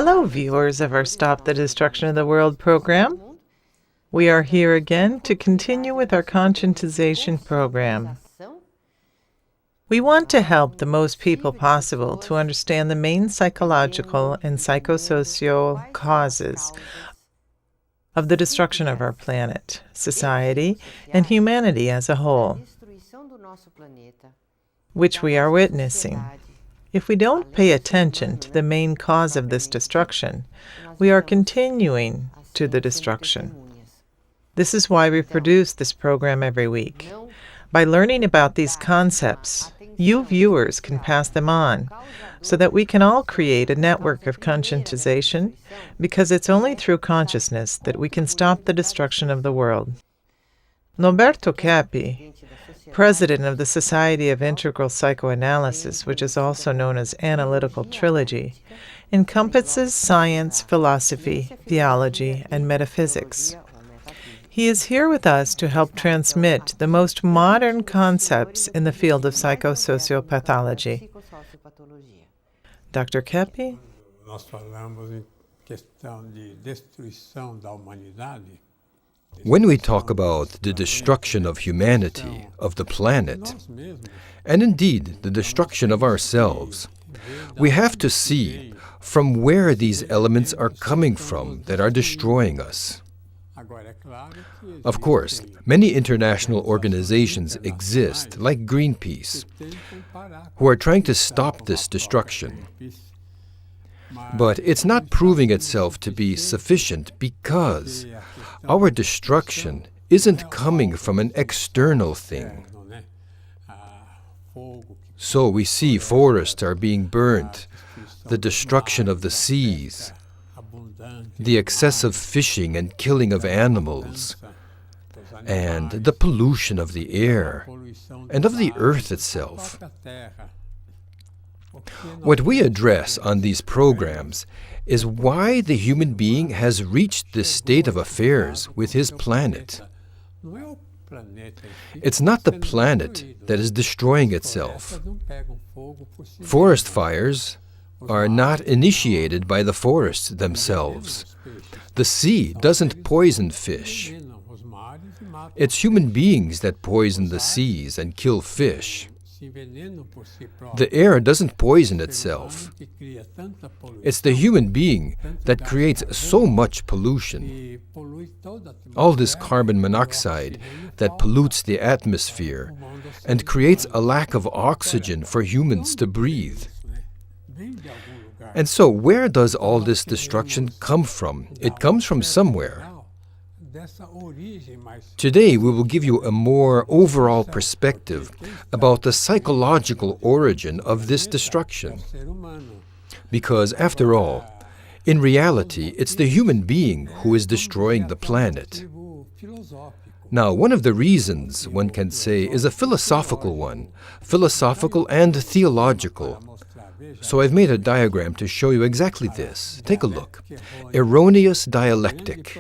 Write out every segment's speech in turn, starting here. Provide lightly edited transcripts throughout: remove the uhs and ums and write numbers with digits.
Hello, viewers of our Stop the Destruction of the World program. We are here again to continue with our conscientization program. We want to help the most people possible to understand the main psychological and psychosocial causes of the destruction of our planet, society, and humanity as a whole, which we are witnessing. If we don't pay attention to the main cause of this destruction, we are continuing to the destruction. This is why we produce this program every week. By learning about these concepts, you viewers can pass them on so that we can all create a network of conscientization, because it's only through consciousness that we can stop the destruction of the world. Norberto Cappi, president of the Society of Integral Psychoanalysis, which is also known as Analytical Trilogy, encompasses science, philosophy, theology, and metaphysics. He is here with us to help transmit the most modern concepts in the field of psychosociopathology. Dr. Cappi? Nós falamos em questão de destruição da humanidade. When we talk about the destruction of humanity, of the planet, and indeed the destruction of ourselves, we have to see from where these elements are coming from that are destroying us. Of course, many international organizations exist, like Greenpeace, who are trying to stop this destruction. But it's not proving itself to be sufficient because our destruction isn't coming from an external thing. So we see forests are being burnt, the destruction of the seas, the excessive fishing and killing of animals, and the pollution of the air and of the earth itself. What we address on these programs is why the human being has reached this state of affairs with his planet. It's not the planet that is destroying itself. Forest fires are not initiated by the forests themselves. The sea doesn't poison fish. It's human beings that poison the seas and kill fish. The air doesn't poison itself. It's the human being that creates so much pollution. All this carbon monoxide that pollutes the atmosphere and creates a lack of oxygen for humans to breathe. And so where does all this destruction come from? It comes from somewhere. Today we will give you a more overall perspective about the psychological origin of this destruction. Because after all, in reality, it's the human being who is destroying the planet. Now, one of the reasons, one can say, is a philosophical one, philosophical and theological. So I've made a diagram to show you exactly this. Take a look. Erroneous dialectic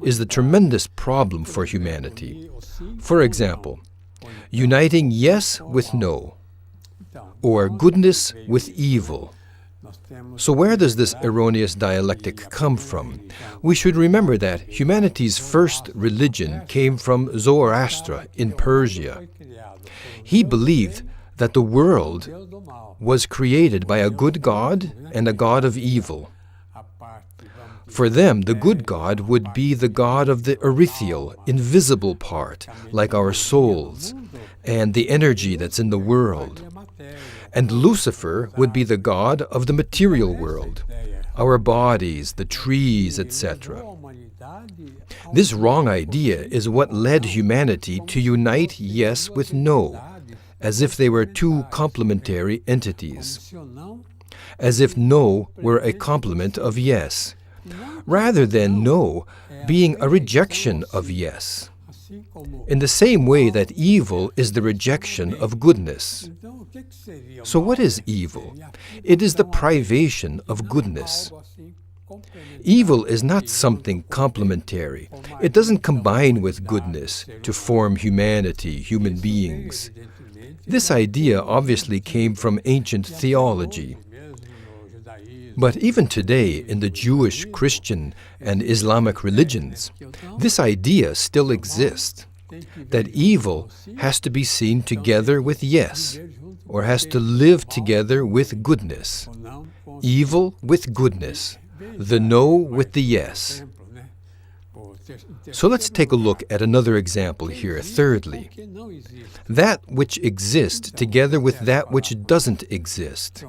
is the tremendous problem for humanity. For example, uniting yes with no, or goodness with evil. So where does this erroneous dialectic come from? We should remember that humanity's first religion came from Zoroaster in Persia. He believed that the world was created by a good God and a God of evil. For them, the good God would be the God of the ethereal, invisible part, like our souls, and the energy that's in the world. And Lucifer would be the God of the material world, our bodies, the trees, etc. This wrong idea is what led humanity to unite yes with no, as if they were two complementary entities, as if no were a complement of yes, rather than no being a rejection of yes, in the same way that evil is the rejection of goodness. So what is evil? It is the privation of goodness. Evil is not something complementary. It doesn't combine with goodness to form humanity, human beings. This idea obviously came from ancient theology. But even today, in the Jewish, Christian, and Islamic religions, this idea still exists, that evil has to be seen together with yes, or has to live together with goodness. Evil with goodness, the no with the yes. So let's take a look at another example here. Thirdly, that which exists together with that which doesn't exist.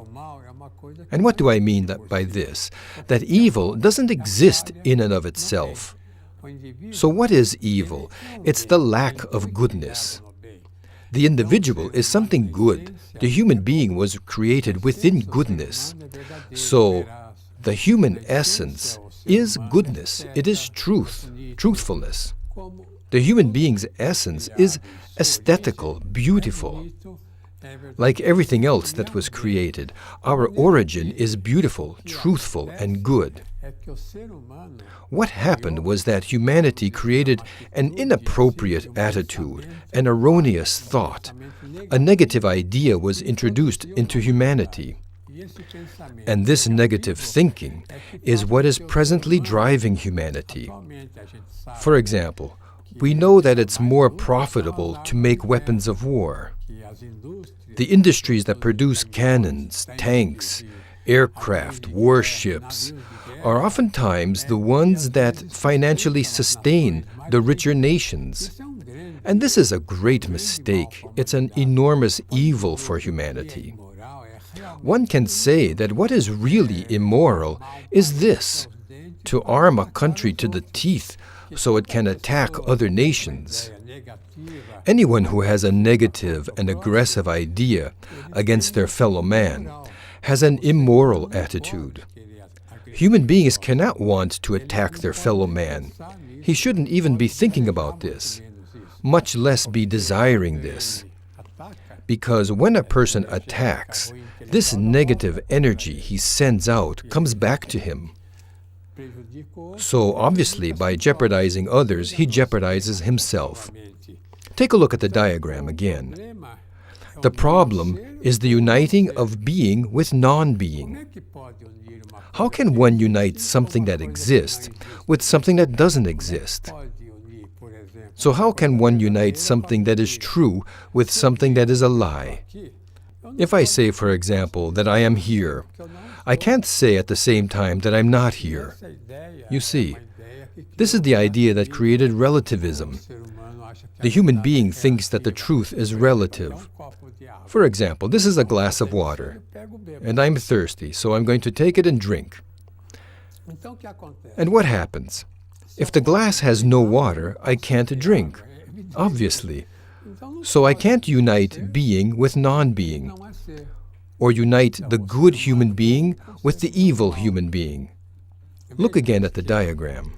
And what do I mean by this? That evil doesn't exist in and of itself. So what is evil? It's the lack of goodness. The individual is something good. The human being was created within goodness. So the human essence is goodness. It is truth, truthfulness. The human being's essence is aesthetical, beautiful. Like everything else that was created, our origin is beautiful, truthful, and good. What happened was that humanity created an inappropriate attitude, an erroneous thought. A negative idea was introduced into humanity. And this negative thinking is what is presently driving humanity. For example, we know that it's more profitable to make weapons of war. The industries that produce cannons, tanks, aircraft, warships are oftentimes the ones that financially sustain the richer nations. And this is a great mistake. It's an enormous evil for humanity. One can say that what is really immoral is this: to arm a country to the teeth so it can attack other nations. Anyone who has a negative and aggressive idea against their fellow man has an immoral attitude. Human beings cannot want to attack their fellow man. He shouldn't even be thinking about this, much less be desiring this. Because when a person attacks, this negative energy he sends out comes back to him. So obviously, by jeopardizing others, he jeopardizes himself. Take a look at the diagram again. The problem is the uniting of being with non-being. How can one unite something that exists with something that doesn't exist? So how can one unite something that is true with something that is a lie? If I say, for example, that I am here, I can't say at the same time that I'm not here. You see, this is the idea that created relativism. The human being thinks that the truth is relative. For example, this is a glass of water, and I'm thirsty, so I'm going to take it and drink. And what happens? If the glass has no water, I can't drink, obviously. So I can't unite being with non-being, or unite the good human being with the evil human being. Look again at the diagram.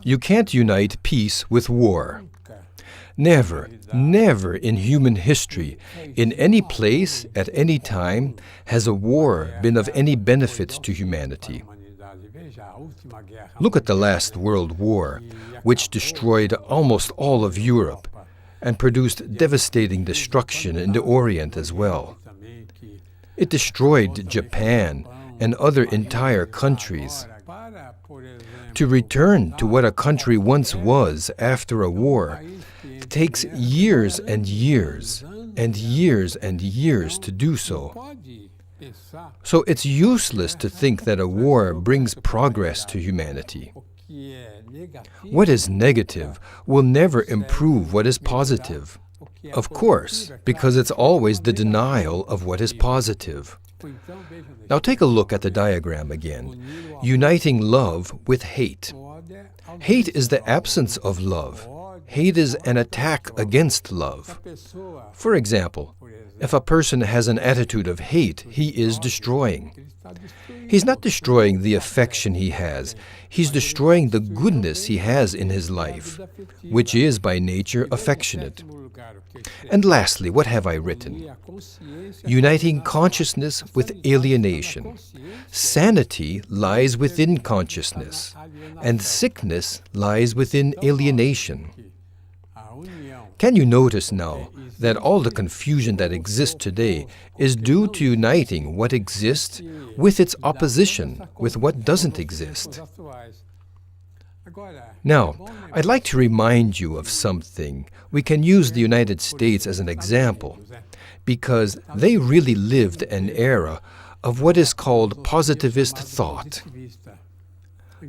You can't unite peace with war. Never, never in human history, in any place, at any time, has a war been of any benefit to humanity. Look at the last World War, which destroyed almost all of Europe and produced devastating destruction in the Orient as well. It destroyed Japan and other entire countries. To return to what a country once was after a war takes years and years and years and years to do so. So it's useless to think that a war brings progress to humanity. What is negative will never improve what is positive. Of course, because it's always the denial of what is positive. Now take a look at the diagram again, uniting love with hate. Hate is the absence of love. Hate is an attack against love. For example, if a person has an attitude of hate, he is destroying. He's not destroying the affection he has. He's destroying the goodness he has in his life, which is by nature affectionate. And lastly, what have I written? Uniting consciousness with alienation. Sanity lies within consciousness, and sickness lies within alienation. Can you notice now that all the confusion that exists today is due to uniting what exists with its opposition with what doesn't exist? Now, I'd like to remind you of something. We can use the United States as an example, because they really lived an era of what is called positivist thought.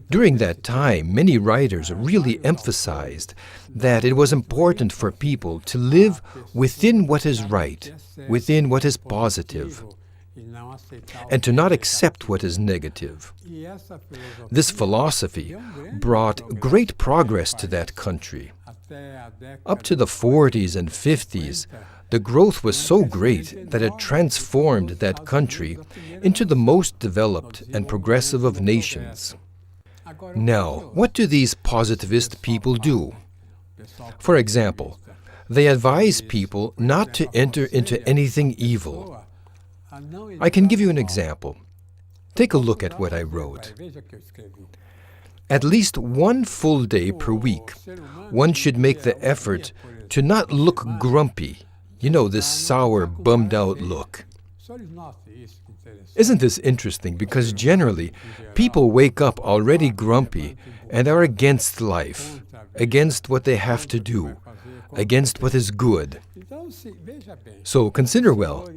During that time, many writers really emphasized that it was important for people to live within what is right, within what is positive, and to not accept what is negative. This philosophy brought great progress to that country. Up to the 40s and 50s, the growth was so great that it transformed that country into the most developed and progressive of nations. Now, what do these positivist people do? For example, they advise people not to enter into anything evil. I can give you an example. Take a look at what I wrote. At least one full day per week, one should make the effort to not look grumpy. You know, this sour, bummed-out look. Isn't this interesting? Because generally, people wake up already grumpy and are against life, against what they have to do, against what is good. So consider well,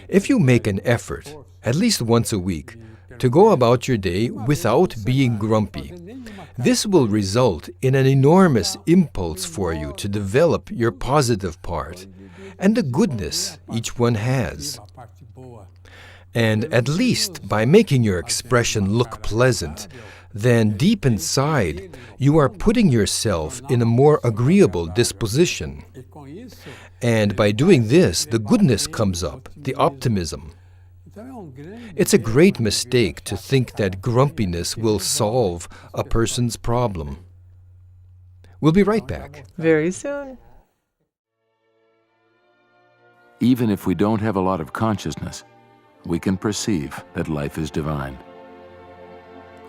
if you make an effort, at least once a week, to go about your day without being grumpy, this will result in an enormous impulse for you to develop your positive part and the goodness each one has. And at least by making your expression look pleasant, then deep inside you are putting yourself in a more agreeable disposition. And by doing this, the goodness comes up, the optimism. It's a great mistake to think that grumpiness will solve a person's problem. We'll be right back. Very soon. Even if we don't have a lot of consciousness, we can perceive that life is divine.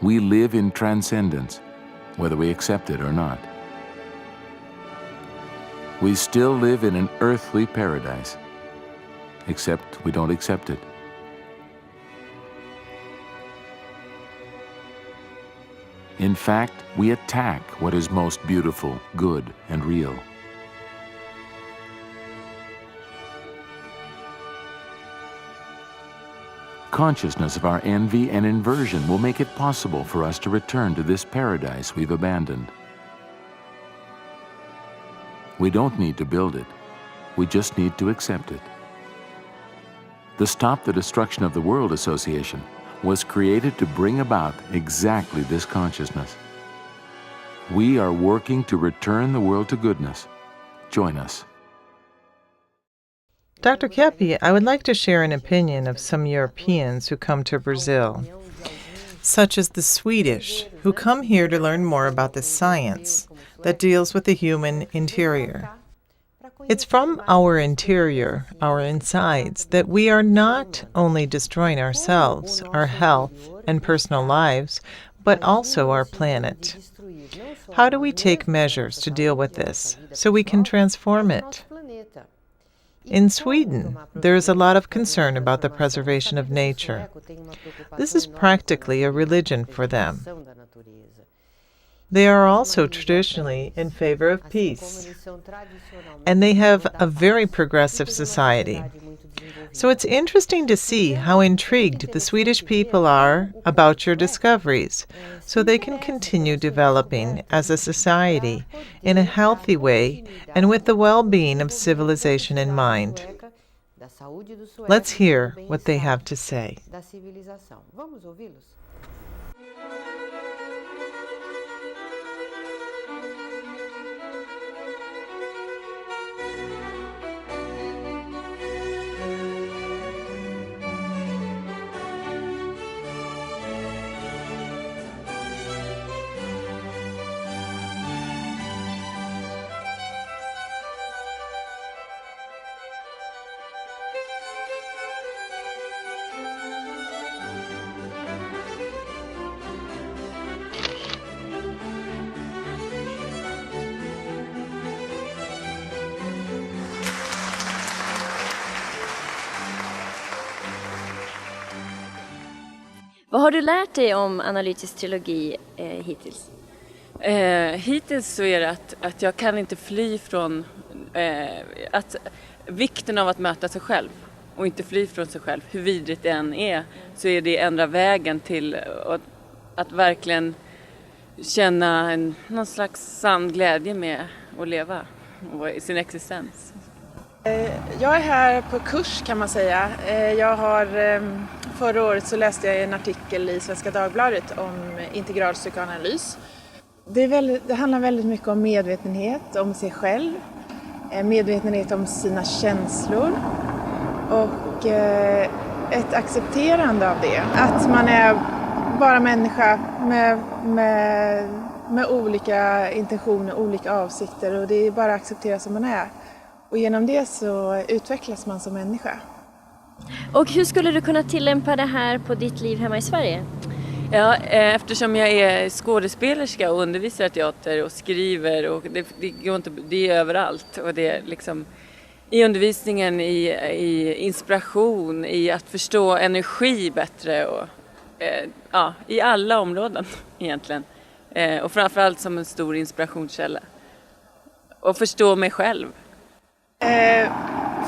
We live in transcendence, whether we accept it or not. We still live in an earthly paradise, except we don't accept it. In fact, we attack what is most beautiful, good, and real. Consciousness of our envy and inversion will make it possible for us to return to this paradise we've abandoned. We don't need to build it. We just need to accept it. The Stop the Destruction of the World Association was created to bring about exactly this consciousness. We are working to return the world to goodness. Join us. Dr. Kepi, I would like to share an opinion of some Europeans who come to Brazil, such as the Swedish, who come here to learn more about the science that deals with the human interior. It's from our interior, our insides, that we are not only destroying ourselves, our health, and personal lives, but also our planet. How do we take measures to deal with this so we can transform it? In Sweden, there is a lot of concern about the preservation of nature. This is practically a religion for them. They are also traditionally in favor of peace, and they have a very progressive society. So it's interesting to see how intrigued the Swedish people are about your discoveries, so they can continue developing as a society in a healthy way and with the well-being of civilization in mind. Let's hear what they have to say. Vad har du lärt dig om analytisk trilogi hittills? Hittills så är det att jag kan inte fly från vikten av att möta sig själv och inte fly från sig själv. Hur vidrigt det än är så är det enda vägen till att verkligen känna någon slags sann glädje med att leva och sin existens. Jag är här på kurs kan man säga. Förra året så läste jag en artikel i Svenska Dagbladet om integral psykoanalys. Det handlar väldigt mycket om medvetenhet om sig själv, medvetenhet om sina känslor och ett accepterande av det. Att man är bara människa med olika intentioner, olika avsikter och det är bara att acceptera som man är. Och genom det så utvecklas man som människa. Och hur skulle du kunna tillämpa det här på ditt liv hemma i Sverige? Ja, eftersom jag är skådespelerska och undervisar teater och skriver och det är överallt och det är liksom i undervisningen, i inspiration, i att förstå energi bättre och i alla områden egentligen. Och framförallt som en stor inspirationskälla. Och förstå mig själv.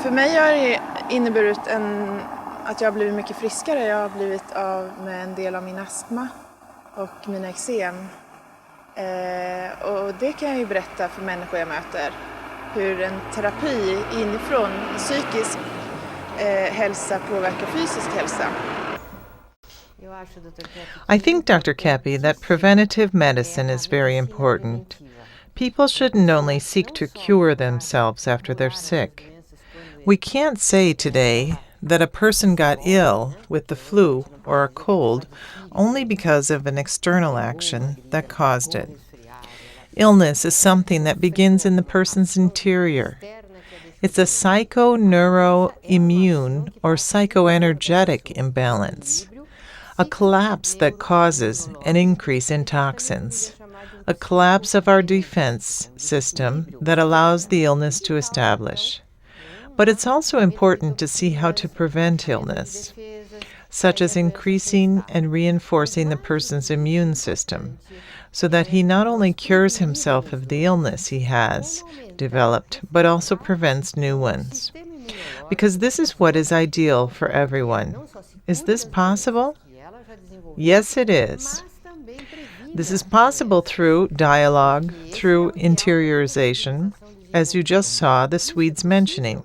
För mig har det inneburit att jag har blivit mycket friskare. Jag har blivit av med en del av min astma och mina eksem. Och det kan jag ju berätta för människor jag möter. Hur en terapi inifrån psykisk hälsa påverkar fysisk hälsa. I think, Dr. Kepi, that preventative medicine is very important. People shouldn't only seek to cure themselves after they're sick. We can't say today that a person got ill with the flu or a cold only because of an external action that caused it. Illness is something that begins in the person's interior. It's a psycho-neuro-immune or psychoenergetic imbalance, a collapse that causes an increase in toxins, a collapse of our defense system that allows the illness to establish. But it's also important to see how to prevent illness, such as increasing and reinforcing the person's immune system, so that he not only cures himself of the illness he has developed, but also prevents new ones. Because this is what is ideal for everyone. Is this possible? Yes, it is. This is possible through dialogue, through interiorization, as you just saw the Swedes mentioning.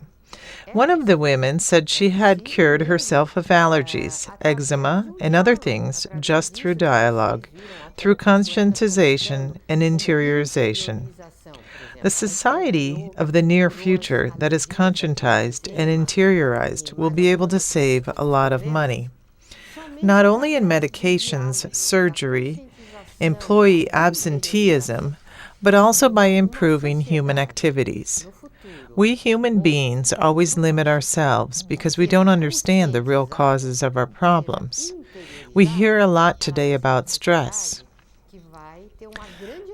One of the women said she had cured herself of allergies, eczema, and other things just through dialogue, through conscientization and interiorization. The society of the near future that is conscientized and interiorized will be able to save a lot of money, not only in medications, surgery, employee absenteeism, but also by improving human activities. We human beings always limit ourselves because we don't understand the real causes of our problems. We hear a lot today about stress.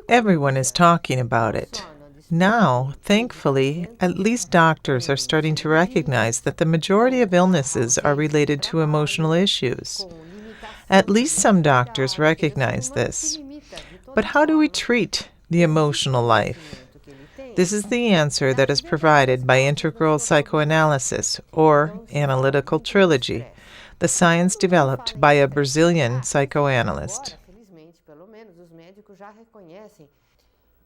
Everyone is talking about it. Now, thankfully, at least doctors are starting to recognize that the majority of illnesses are related to emotional issues. At least some doctors recognize this. But how do we treat the emotional life? This is the answer that is provided by integral psychoanalysis, or analytical trilogy, the science developed by a Brazilian psychoanalyst.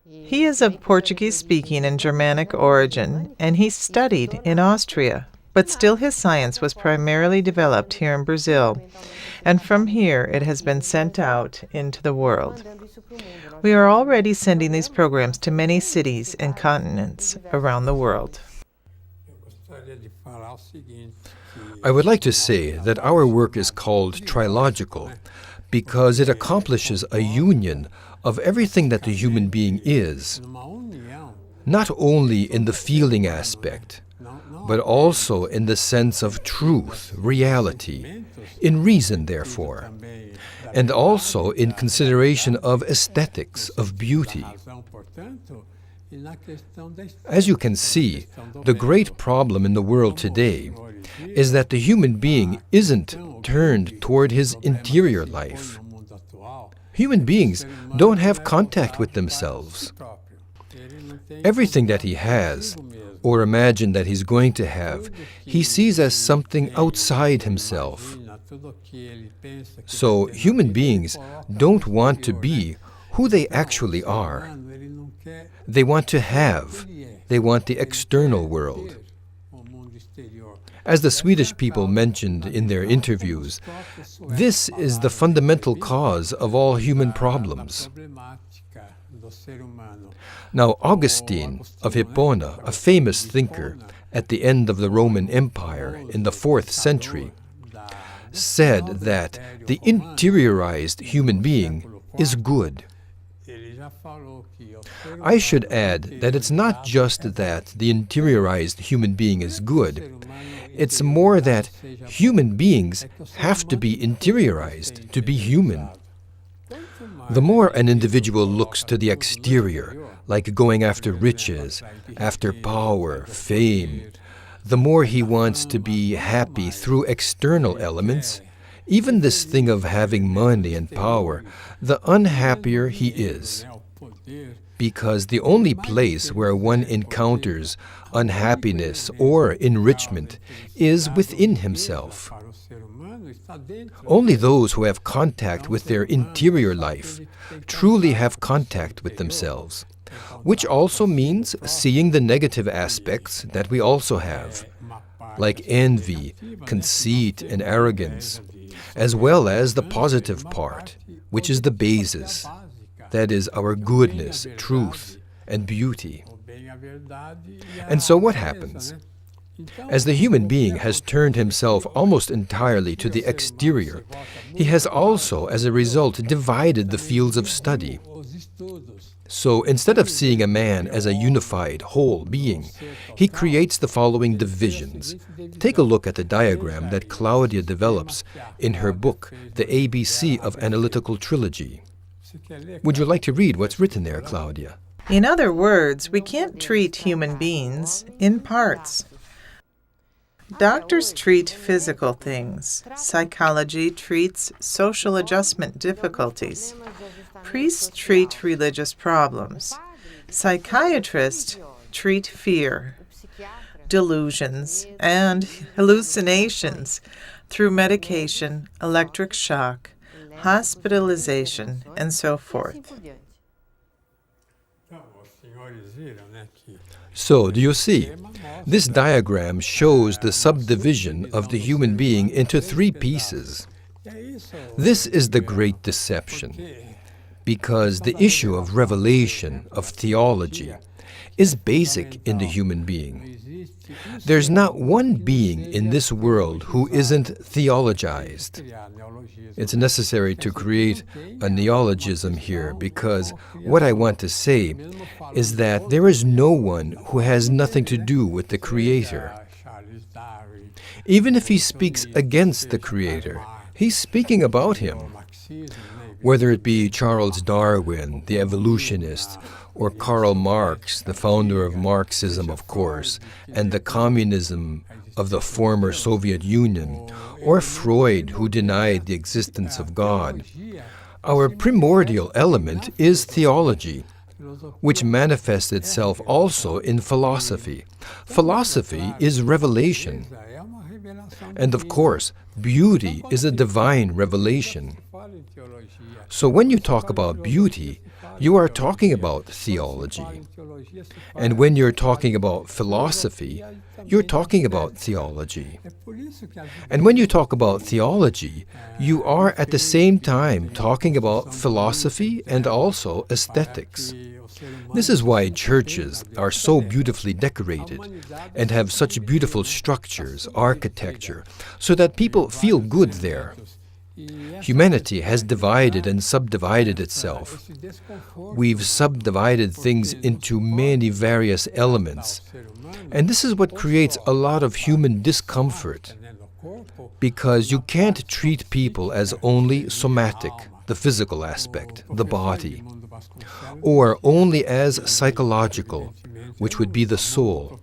He is of Portuguese-speaking and Germanic origin, and he studied in Austria, but still his science was primarily developed here in Brazil, and from here it has been sent out into the world. We are already sending these programs to many cities and continents around the world. I would like to say that our work is called trilogical because it accomplishes a union of everything that the human being is, not only in the feeling aspect, but also in the sense of truth, reality, in reason, therefore, and also in consideration of aesthetics, of beauty. As you can see, the great problem in the world today is that the human being isn't turned toward his interior life. Human beings don't have contact with themselves. Everything that he has, or imagine that he's going to have, he sees as something outside himself. So human beings don't want to be who they actually are. They want to have. They want the external world. As the Swedish people mentioned in their interviews, this is the fundamental cause of all human problems. Now, Augustine of Hippona, a famous thinker at the end of the Roman Empire in the 4th century, said that the interiorized human being is good. I should add that it's not just that the interiorized human being is good. It's more that human beings have to be interiorized to be human. The more an individual looks to the exterior, like going after riches, after power, fame, the more he wants to be happy through external elements, even this thing of having money and power, the unhappier he is. Because the only place where one encounters unhappiness or enrichment is within himself. Only those who have contact with their interior life truly have contact with themselves, which also means seeing the negative aspects that we also have, like envy, conceit, and arrogance, as well as the positive part, which is the basis. That is our goodness, truth, and beauty. And so what happens? As the human being has turned himself almost entirely to the exterior, he has also, as a result, divided the fields of study. So instead of seeing a man as a unified, whole being, he creates the following divisions. Take a look at the diagram that Claudia develops in her book, The ABC of Analytical Trilogy. Would you like to read what's written there, Claudia? In other words, we can't treat human beings in parts. Doctors treat physical things. Psychology treats social adjustment difficulties. Priests treat religious problems. Psychiatrists treat fear, delusions, and hallucinations through medication, electric shock, hospitalization, and so forth. So, do you see? This diagram shows the subdivision of the human being into 3 pieces. This is the great deception, because the issue of revelation, of theology, is basic in the human being. There's not one being in this world who isn't theologized. It's necessary to create a neologism here because what I want to say is that there is no one who has nothing to do with the Creator. Even if he speaks against the Creator, he's speaking about him. Whether it be Charles Darwin, the evolutionist, or Karl Marx, the founder of Marxism, of course, and the communism of the former Soviet Union, or Freud, who denied the existence of God, our primordial element is theology, which manifests itself also in philosophy. Philosophy is revelation. And of course, beauty is a divine revelation. So when you talk about beauty, you are talking about theology. And when you're talking about philosophy, you're talking about theology. And when you talk about theology, you are at the same time talking about philosophy and also aesthetics. This is why churches are so beautifully decorated and have such beautiful structures, architecture, so that people feel good there. Humanity has divided and subdivided itself. We've subdivided things into many various elements. And this is what creates a lot of human discomfort, because you can't treat people as only somatic, the physical aspect, the body. or only as psychological, which would be the soul.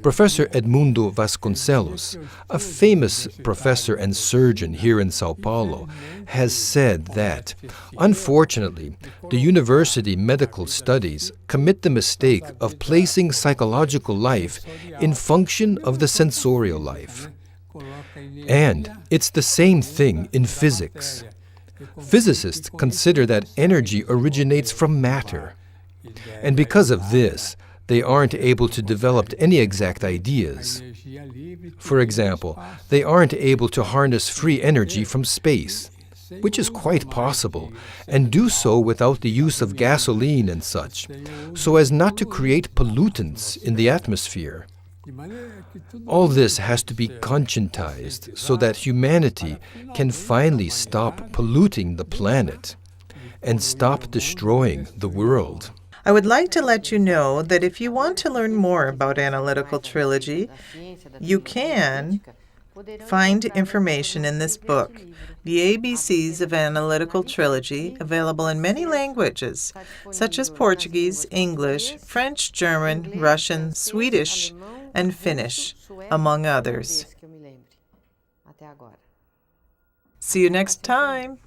Professor Edmundo Vasconcelos, a famous professor and surgeon here in Sao Paulo, has said that, unfortunately, the university medical studies commit the mistake of placing psychological life in function of the sensorial life. And it's the same thing in physics. Physicists consider that energy originates from matter. And because of this, they aren't able to develop any exact ideas. For example, they aren't able to harness free energy from space, which is quite possible, and do so without the use of gasoline and such, so as not to create pollutants in the atmosphere. All this has to be conscientized so that humanity can finally stop polluting the planet and stop destroying the world. I would like to let you know that if you want to learn more about analytical trilogy, you can find information in this book, The ABCs of Analytical Trilogy, available in many languages, such as Portuguese, English, French, German, Russian, Swedish, and Finnish, among others. See you next time.